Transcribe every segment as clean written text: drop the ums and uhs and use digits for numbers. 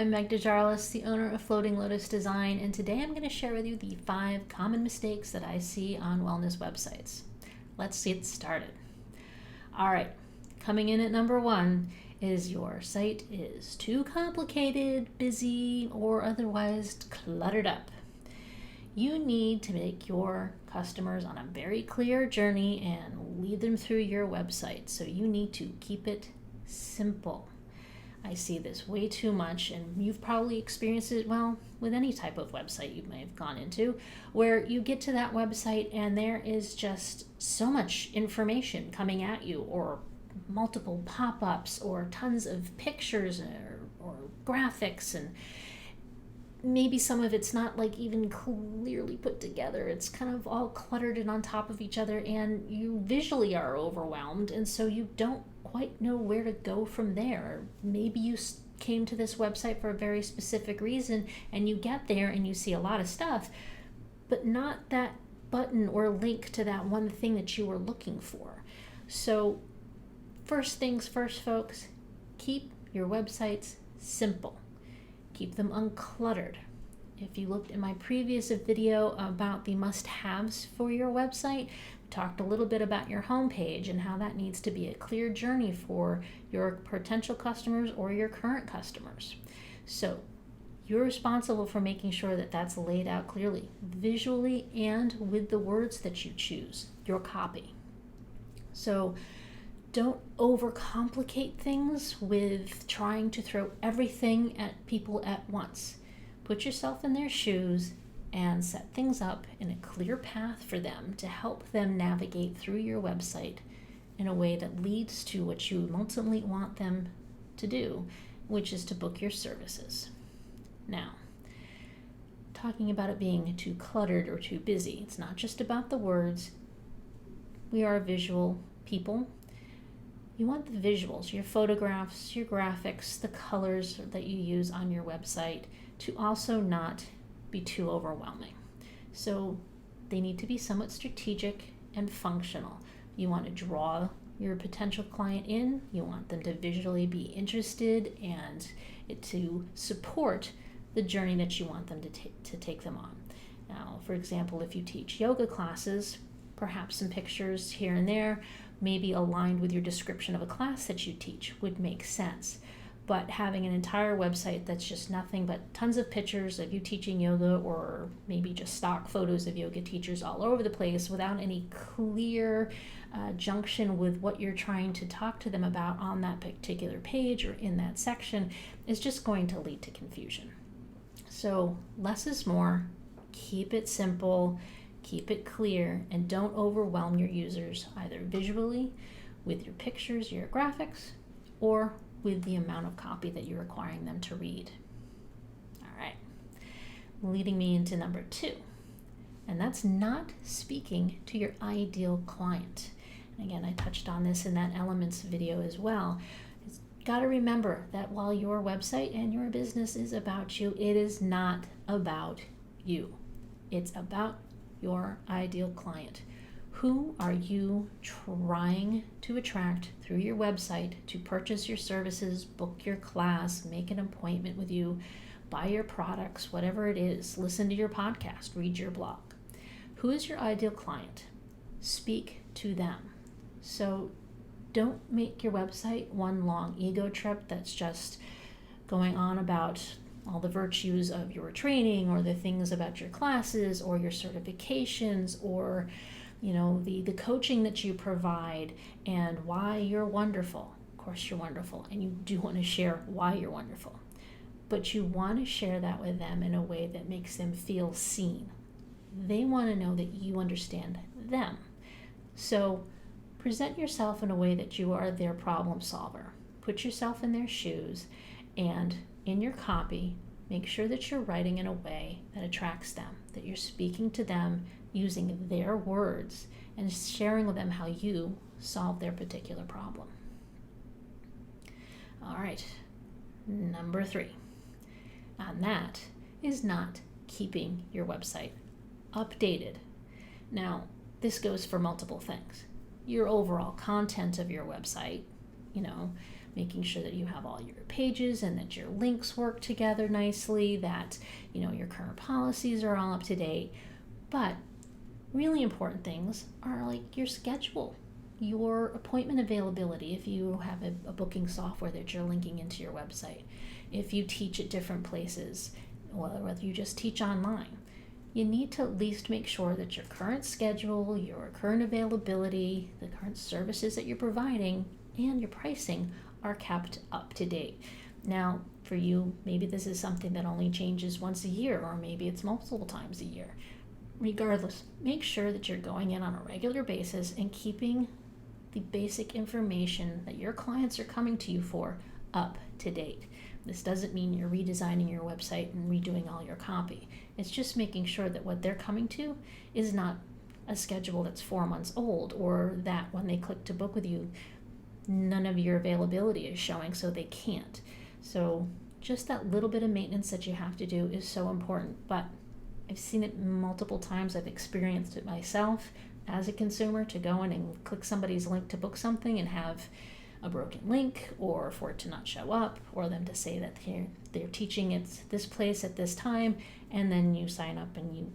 I'm Meg DeJarlis, the owner of Floating Lotus Design, and today I'm going to share with you the 5 common mistakes that I see on wellness websites. Let's get started. All right, coming in at number 1 is your site is too complicated, busy, or otherwise cluttered up. You need to make your customers on a very clear journey and lead them through your website, so you need to keep it simple. I see this way too much, and you've probably experienced it, well, with any type of website you may have gone into, where you get to that website and there is just so much information coming at you, or multiple pop-ups, or tons of pictures or graphics, and maybe some of it's not like even clearly put together. It's kind of all cluttered and on top of each other, and you visually are overwhelmed, and so you don't quite know where to go from there. Maybe you came to this website for a very specific reason, and you get there and you see a lot of stuff, but not that button or link to that one thing that you were looking for. So first things first, folks, keep your websites simple. Keep them uncluttered. If you looked at my previous video about the must-haves for your website, we talked a little bit about your homepage and how that needs to be a clear journey for your potential customers or your current customers. So you're responsible for making sure that that's laid out clearly, visually, and with the words that you choose, your copy. So don't overcomplicate things with trying to throw everything at people at once. Put yourself in their shoes and set things up in a clear path for them to help them navigate through your website in a way that leads to what you ultimately want them to do, which is to book your services. Now, talking about it being too cluttered or too busy, it's not just about the words. We are visual people. You want the visuals, your photographs, your graphics, the colors that you use on your website to also not be too overwhelming. So they need to be somewhat strategic and functional. You want to draw your potential client in. You want them to visually be interested and to support the journey that you want them to take them on. Now, for example, if you teach yoga classes, perhaps some pictures here and there, maybe aligned with your description of a class that you teach would make sense. But having an entire website that's just nothing but tons of pictures of you teaching yoga, or maybe just stock photos of yoga teachers all over the place without any clear junction with what you're trying to talk to them about on that particular page or in that section, is just going to lead to confusion. So less is more. Keep it simple. Keep it clear, and don't overwhelm your users either visually with your pictures, your graphics, or with the amount of copy that you're requiring them to read. All right, leading me into number 2, and that's not speaking to your ideal client. And again, I touched on this in that Elements video as well. It's got to remember that while your website and your business is about you, it is not about you. It's about your ideal client. Who are you trying to attract through your website to purchase your services, book your class, make an appointment with you, buy your products, whatever it is, listen to your podcast, read your blog? Who is your ideal client? Speak to them. So don't make your website one long ego trip that's just going on about all the virtues of your training, or the things about your classes or your certifications, or the coaching that you provide and why you're wonderful. Of course you're wonderful, and you do want to share why you're wonderful, but you want to share that with them in a way that makes them feel seen. They want to know that you understand them. So present yourself in a way that you are their problem solver. Put yourself in their shoes, and in your copy, make sure that you're writing in a way that attracts them, that you're speaking to them using their words and sharing with them how you solve their particular problem. All right, number 3, and that is not keeping your website updated. Now, this goes for multiple things. Your overall content of your website, making sure that you have all your pages and that your links work together nicely, that your current policies are all up to date. But really important things are like your schedule, your appointment availability, if you have a booking software that you're linking into your website, if you teach at different places, or whether you just teach online. You need to at least make sure that your current schedule, your current availability, the current services that you're providing, and your pricing are kept up to date. Now, for you, maybe this is something that only changes once a year, or maybe it's multiple times a year. Regardless, make sure that you're going in on a regular basis and keeping the basic information that your clients are coming to you for up to date. This doesn't mean you're redesigning your website and redoing all your copy. It's just making sure that what they're coming to is not a schedule that's 4 months old, or that when they click to book with you, none of your availability is showing, so they can't. So just that little bit of maintenance that you have to do is so important. But I've seen it multiple times. I've experienced it myself as a consumer, to go in and click somebody's link to book something and have a broken link, or for it to not show up, or them to say that they're teaching at this place at this time, and then you sign up and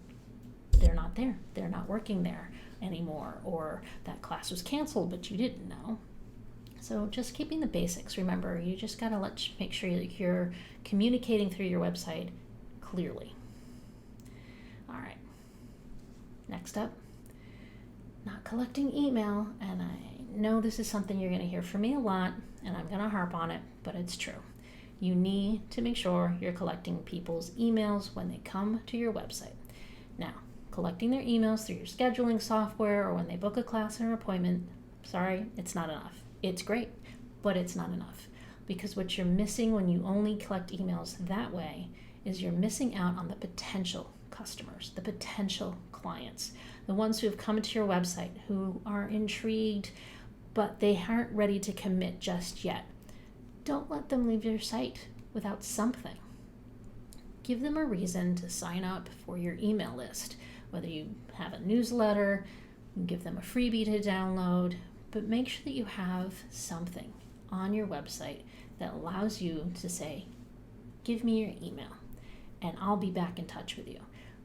they're not there, they're not working there anymore, or that class was canceled but you didn't know. So just keeping the basics. Remember, you just got to make sure that you're communicating through your website clearly. All right, next up, not collecting email. And I know this is something you're going to hear from me a lot, and I'm going to harp on it, but it's true. You need to make sure you're collecting people's emails when they come to your website. Now, collecting their emails through your scheduling software or when they book a class or an appointment, sorry, it's not enough. It's great, but it's not enough, because what you're missing when you only collect emails that way is you're missing out on the potential customers, the potential clients, the ones who have come to your website, who are intrigued, but they aren't ready to commit just yet. Don't let them leave your site without something. Give them a reason to sign up for your email list, whether you have a newsletter, give them a freebie to download, but make sure that you have something on your website that allows you to say, give me your email and I'll be back in touch with you.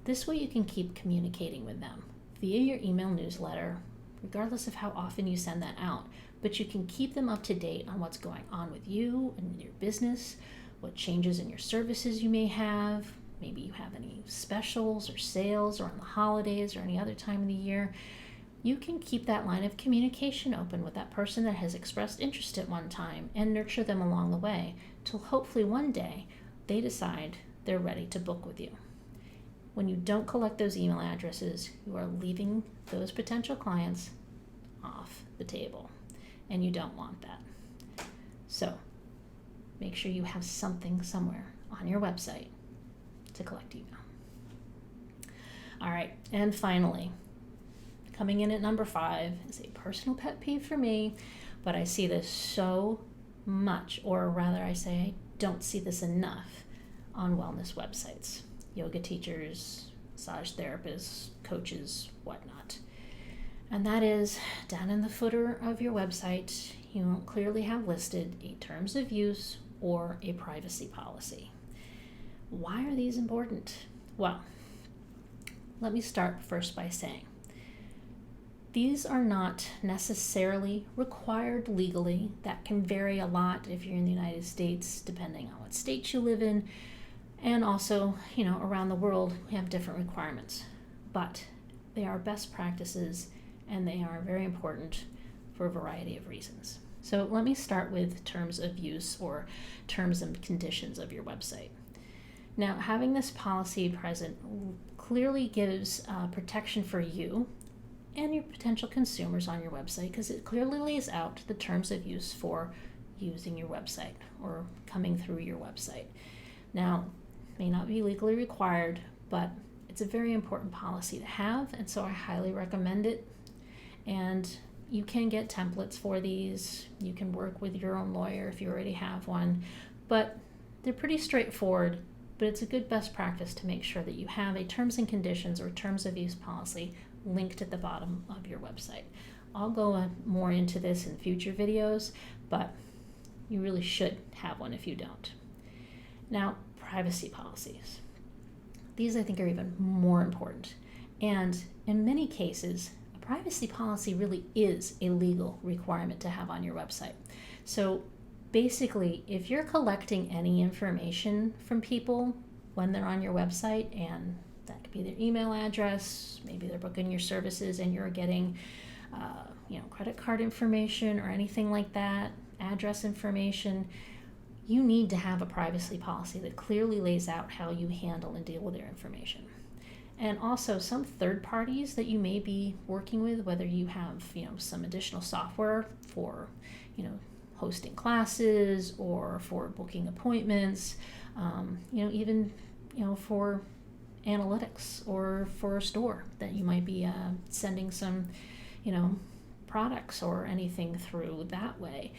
This way you can keep communicating with them via your email newsletter, regardless of how often you send that out, but you can keep them up to date on what's going on with you and your business, what changes in your services you may have. Maybe you have any specials or sales, or on the holidays or any other time of the year. You can keep that line of communication open with that person that has expressed interest at one time and nurture them along the way till hopefully one day they decide they're ready to book with you. When you don't collect those email addresses, you are leaving those potential clients off the table, and you don't want that. So make sure you have something somewhere on your website to collect email. All right, and finally, coming in at number 5 is a personal pet peeve for me, but I see this so much, or rather I say I don't see this enough on wellness websites. Yoga teachers, massage therapists, coaches, whatnot. And that is, down in the footer of your website, you won't clearly have listed a terms of use or a privacy policy. Why are these important? Well, let me start first by saying, these are not necessarily required legally. That can vary a lot if you're in the United States, depending on what state you live in. And also, around the world, we have different requirements. But they are best practices, and they are very important for a variety of reasons. So let me start with terms of use, or terms and conditions of your website. Now, having this policy present clearly gives protection for you and your potential consumers on your website, because it clearly lays out the terms of use for using your website or coming through your website. Now, it may not be legally required, but it's a very important policy to have, and so I highly recommend it. And you can get templates for these. You can work with your own lawyer if you already have one, but they're pretty straightforward. But it's a good best practice to make sure that you have a terms and conditions or terms of use policy linked at the bottom of your website. I'll go more into this in future videos, but You really should have one if you don't. Now, privacy policies. These I think are even more important. And in many cases, a privacy policy really is a legal requirement to have on your website. So basically, if you're collecting any information from people when they're on your website, and that could be their email address, maybe they're booking your services and you're getting credit card information or anything like that, address information, you need to have a privacy policy that clearly lays out how you handle and deal with their information. And also some third parties that you may be working with, whether you have some additional software for hosting classes or for booking appointments, even for analytics or for a store that you might be sending some products or anything through that way.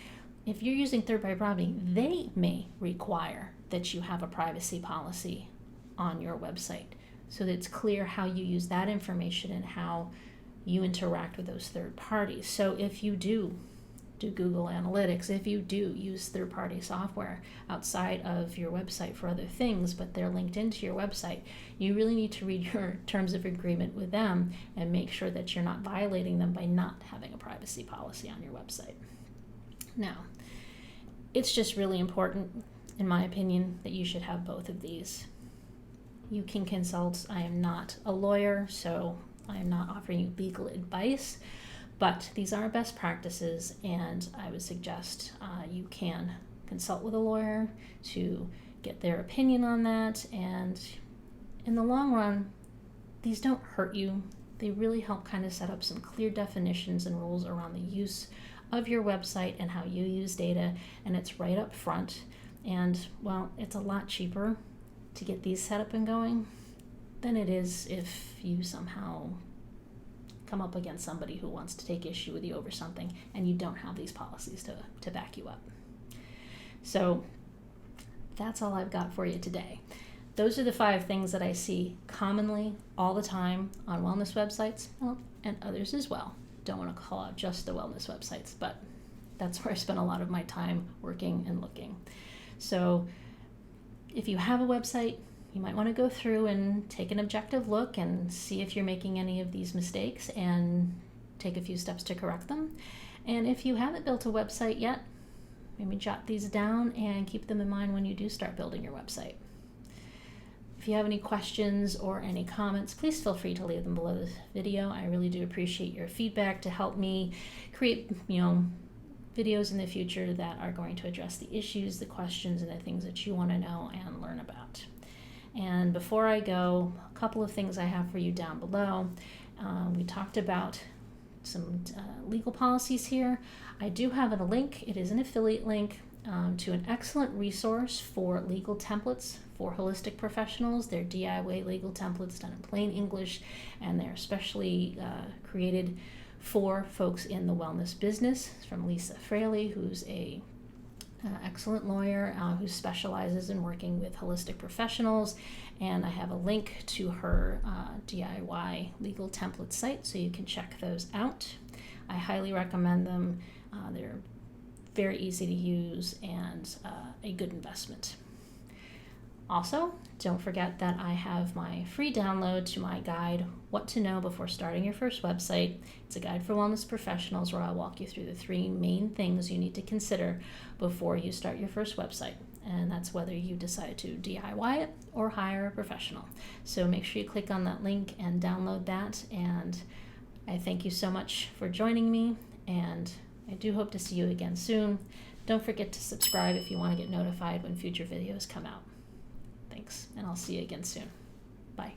If you're using third-party property, they may require that you have a privacy policy on your website so that it's clear how you use that information and how you interact with those third parties. So if you do Google Analytics, if you do use third-party software outside of your website for other things, but they're linked into your website, you really need to read your terms of agreement with them and make sure that you're not violating them by not having a privacy policy on your website. Now, it's just really important, in my opinion, that you should have both of these. You can consult. I am not a lawyer, so I am not offering you legal advice, but these are best practices, and I would suggest you can consult with a lawyer to get their opinion on that. And in the long run, these don't hurt you. They really help kind of set up some clear definitions and rules around the use of your website and how you use data, and it's right up front. And well, it's a lot cheaper to get these set up and going than it is if you somehow come up against somebody who wants to take issue with you over something and you don't have these policies to back you up. So that's all I've got for you today. Those are the 5 things that I see commonly all the time on wellness websites, and others as well. Don't want to call out just the wellness websites, but that's where I spend a lot of my time working and looking. So if you have a website, you might want to go through and take an objective look and see if you're making any of these mistakes and take a few steps to correct them. And if you haven't built a website yet, maybe jot these down and keep them in mind when you do start building your website. If you have any questions or any comments, please feel free to leave them below this video. I really do appreciate your feedback to help me create, videos in the future that are going to address the issues, the questions, and the things that you want to know and learn about. And before I go, a couple of things I have for you down below. We talked about some legal policies here. I do have a link. It is an affiliate link to an excellent resource for legal templates for holistic professionals. They're DIY legal templates done in plain English, and they're especially created for folks in the wellness business. It's from Lisa Fraley, who's a excellent lawyer who specializes in working with holistic professionals, and I have a link to her DIY legal template site so you can check those out. I highly recommend them. They're very easy to use and a good investment. Also, don't forget that I have my free download to my guide, What to Know Before Starting Your First Website. It's a guide for wellness professionals where I'll walk you through the 3 main things you need to consider before you start your first website. And that's whether you decide to DIY it or hire a professional. So make sure you click on that link and download that. And I thank you so much for joining me, and I do hope to see you again soon. Don't forget to subscribe if you want to get notified when future videos come out. Thanks, and I'll see you again soon. Bye.